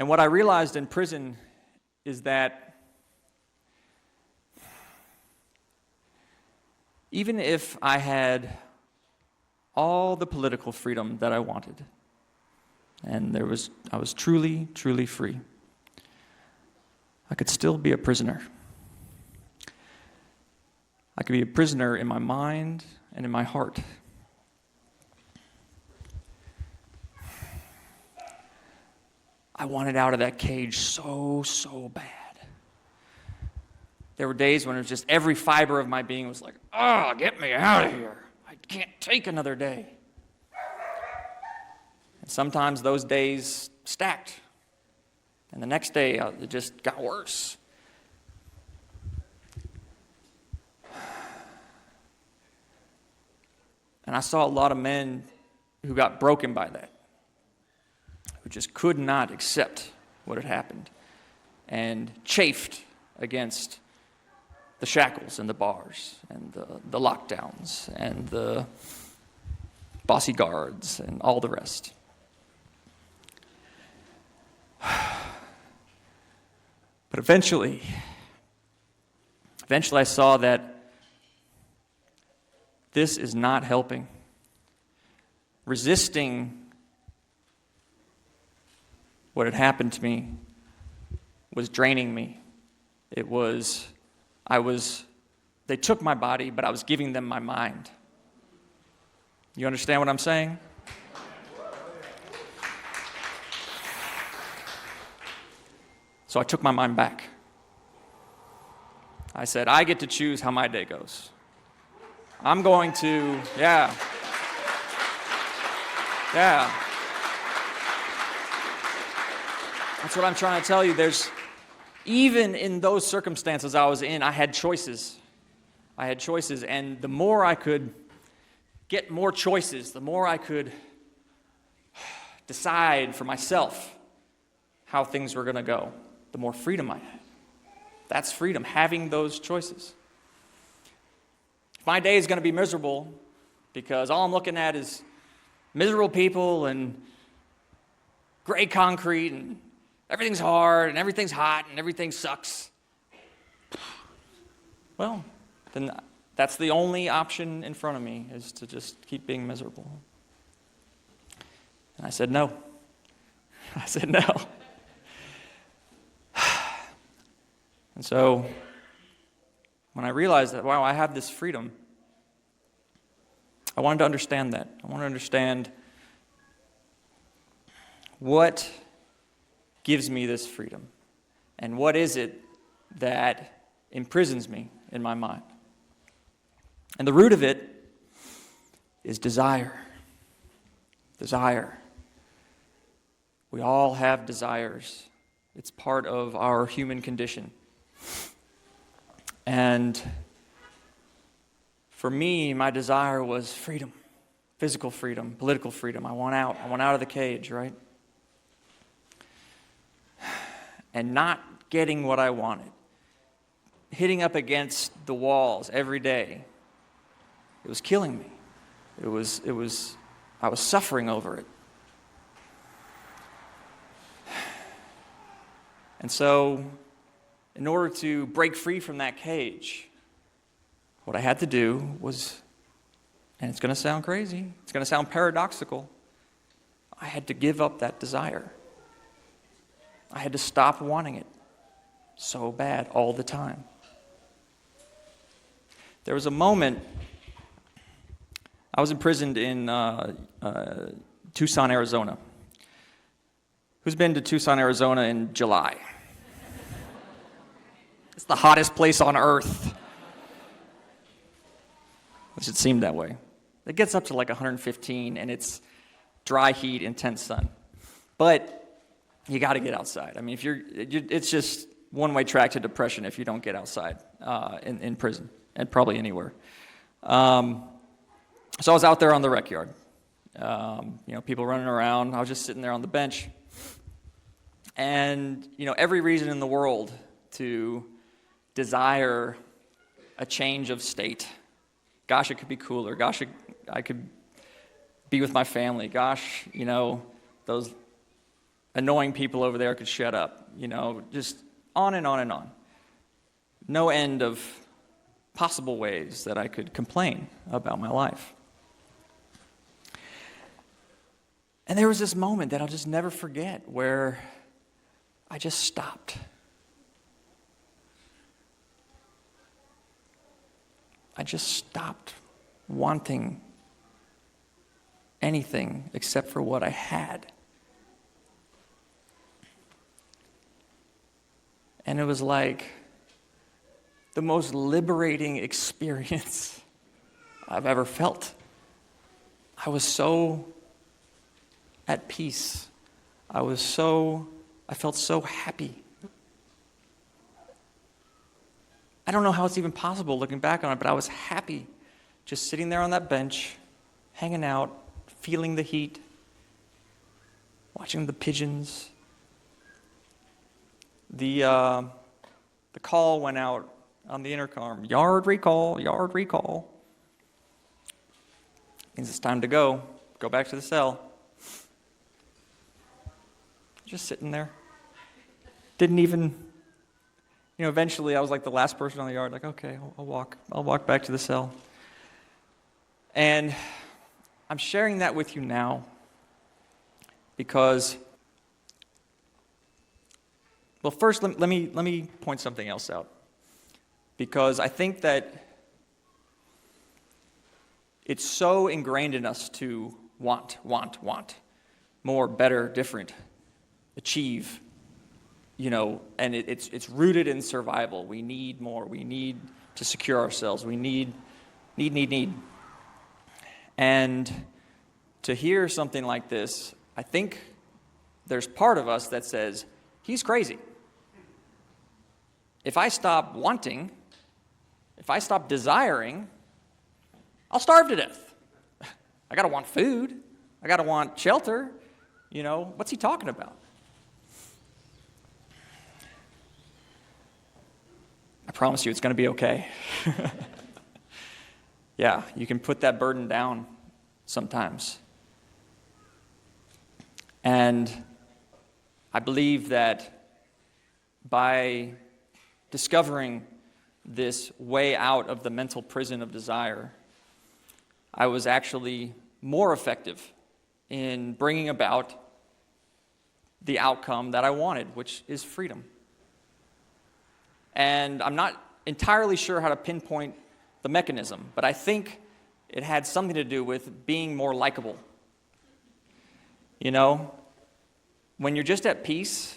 And what I realized in prison is that even if I had all the political freedom that I wanted, and I was truly, truly free, I could still be a prisoner. I could be a prisoner in my mind and in my heart. I wanted out of that cage so, so bad. There were days when it was just every fiber of my being was like, oh, get me out of here. I can't take another day. And sometimes those days stacked. And the next day, it just got worse. And I saw a lot of men who got broken by that, who just could not accept what had happened and chafed against the shackles and the bars and the lockdowns and the bossy guards and all the rest. But eventually I saw that this is not helping. Resisting what had happened to me was draining me. They took my body, but I was giving them my mind. You understand what I'm saying? So I took my mind back. I said, I get to choose how my day goes. I'm going to, yeah. That's what I'm trying to tell you. Even in those circumstances I was in, I had choices. And the more I could get more choices, the more I could decide for myself how things were going to go, the more freedom I had. That's freedom, having those choices. If my day is going to be miserable because all I'm looking at is miserable people and gray concrete and everything's hard and everything's hot and everything sucks, well, then that's the only option in front of me, is to just keep being miserable. And I said no. And so when I realized that, wow, I have this freedom, I wanted to understand that. I want to understand what gives me this freedom, and what is it that imprisons me in my mind. And the root of it is desire. Desire. We all have desires. It's part of our human condition. And for me, my desire was freedom, physical freedom, political freedom. I want out of the cage, right? And not getting what I wanted, hitting up against the walls every day, it was killing me. I was suffering over it. And so, in order to break free from that cage, what I had to do was, and it's going to sound crazy, it's going to sound paradoxical, I had to give up that desire. I had to stop wanting it so bad all the time. There was a moment, I was imprisoned in Tucson, Arizona. Who's been to Tucson, Arizona in July? It's the hottest place on earth. It should seem that way. It gets up to like 115, and it's dry heat, intense sun. But you got to get outside. I mean, it's just one-way track to depression if you don't get outside in prison, and probably anywhere. So I was out there on the rec yard. People running around. I was just sitting there on the bench. And, every reason in the world to desire a change of state. Gosh, it could be cooler. Gosh, I could be with my family. Gosh, those annoying people over there could shut up, just on and on and on. No end of possible ways that I could complain about my life. And there was this moment that I'll just never forget where I just stopped. I just stopped wanting anything except for what I had. And it was like the most liberating experience I've ever felt. I was so at peace. I felt so happy. I don't know how it's even possible looking back on it, but I was happy just sitting there on that bench, hanging out, feeling the heat, watching the pigeons. The call went out on the intercom, yard recall. Means it's time to go back to the cell. Just sitting there. Didn't even, eventually I was like the last person on the yard, like, okay, I'll walk back to the cell. And I'm sharing that with you now because, well, first let me point something else out. Because I think that it's so ingrained in us to want. More, better, different, achieve, and it's rooted in survival. We need more. We need to secure ourselves. We need. And to hear something like this, I think there's part of us that says, he's crazy. If I stop wanting, if I stop desiring, I'll starve to death. I gotta want food. I gotta want shelter. What's he talking about? I promise you it's gonna be okay. Yeah, you can put that burden down sometimes. And I believe that by discovering this way out of the mental prison of desire, I was actually more effective in bringing about the outcome that I wanted, which is freedom. And I'm not entirely sure how to pinpoint the mechanism, but I think it had something to do with being more likable. When you're just at peace,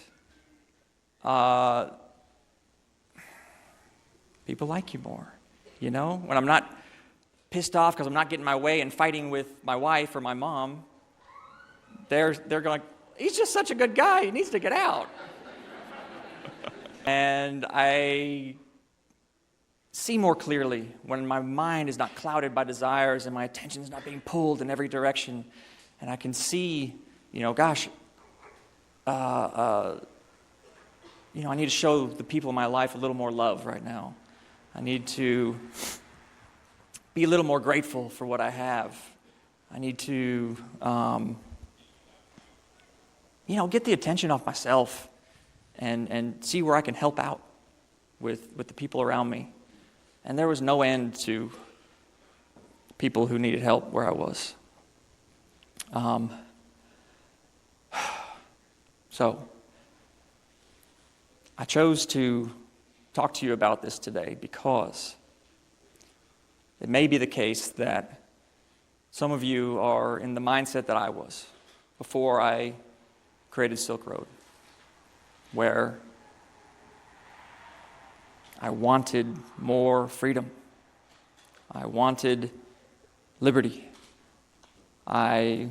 people like you more. When I'm not pissed off because I'm not getting my way and fighting with my wife or my mom, they're going, he's just such a good guy, he needs to get out. And I see more clearly when my mind is not clouded by desires and my attention is not being pulled in every direction. And I can see, I need to show the people in my life a little more love right now. I need to be a little more grateful for what I have. I need to, get the attention off myself and see where I can help out with the people around me. And there was no end to people who needed help where I was. So I chose to talk to you about this today because it may be the case that some of you are in the mindset that I was before I created Silk Road, where I wanted more freedom. I wanted liberty. I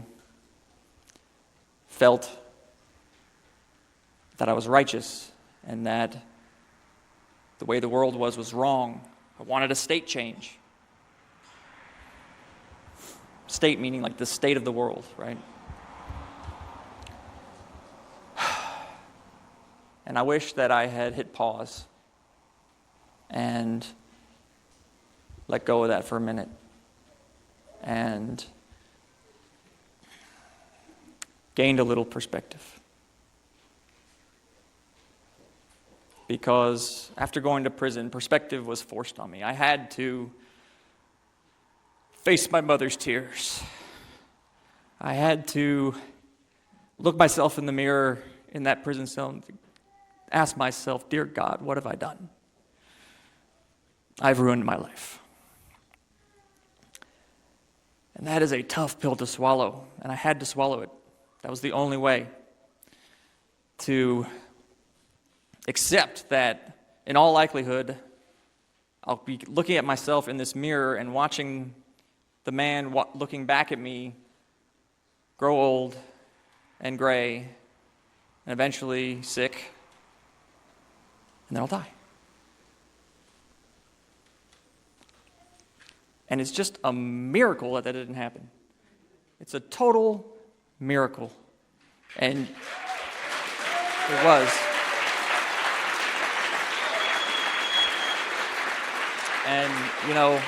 felt that I was righteous and that the way the world was wrong. I wanted a state change. State meaning like the state of the world, right? And I wish that I had hit pause and let go of that for a minute and gained a little perspective. because after going to prison, perspective was forced on me. I had to face my mother's tears. I had to look myself in the mirror in that prison cell and ask myself, dear God, what have I done? I've ruined my life. And that is a tough pill to swallow, and I had to swallow it. That was the only way to accept that, in all likelihood, I'll be looking at myself in this mirror and watching the man looking back at me grow old and gray and eventually sick, and then I'll die. And it's just a miracle that didn't happen. It's a total miracle. And it was. And, you know,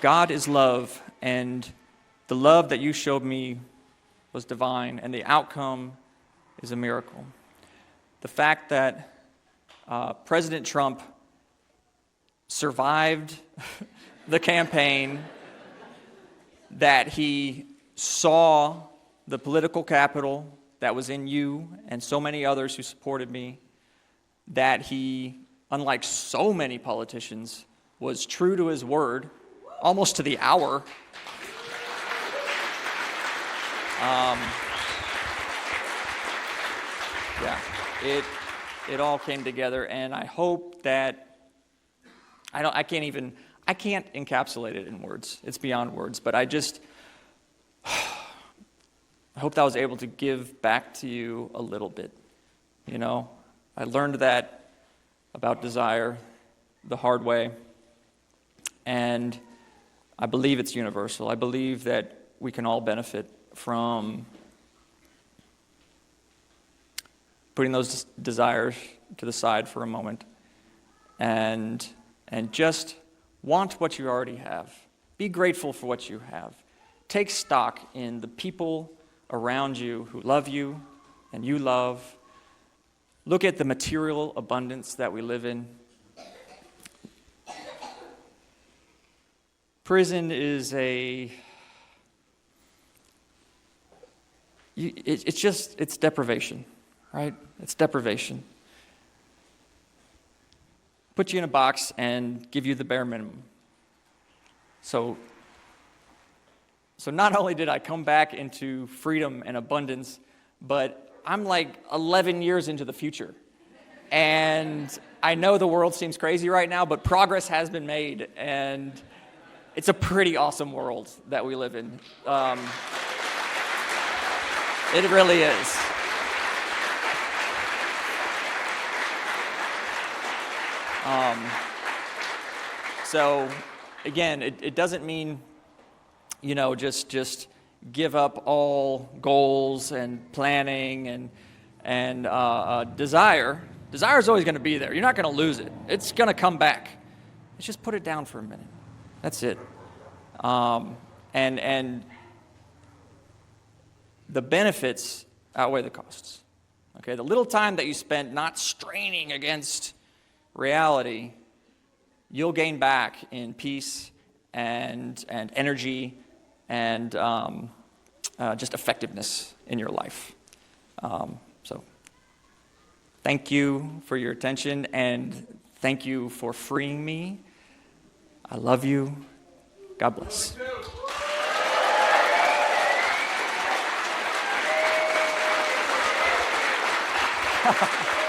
God is love, and the love that you showed me was divine, and the outcome is a miracle. The fact that President Trump survived the campaign, that he saw the political capital that was in you and so many others who supported me, that he, unlike so many politicians, was true to his word, almost to the hour. It all came together, and I hope that I can't encapsulate it in words. It's beyond words, but I hope that I was able to give back to you a little bit. You know, I learned that about desire the hard way, and I believe it's universal. I believe that we can all benefit from putting those desires to the side for a moment and just want what you already have. Be grateful for what you have. Take stock in the people around you who love you and you love. Look at the material abundance that we live in. Prison is it's deprivation, right? It's deprivation. Put you in a box and give you the bare minimum. So not only did I come back into freedom and abundance, but I'm like 11 years into the future. And I know the world seems crazy right now, but progress has been made, and it's a pretty awesome world that we live in. It really is. So again, it doesn't mean, you know, just give up all goals and planning and desire. Desire is always going to be there. You're not going to lose it. It's going to come back. Let's just put it down for a minute. That's it. And the benefits outweigh the costs. Okay, the little time that you spent not straining against reality, you'll gain back in peace and energy and just effectiveness in your life. So thank you for your attention, and thank you for freeing me. I love you. God bless. Ha ha ha.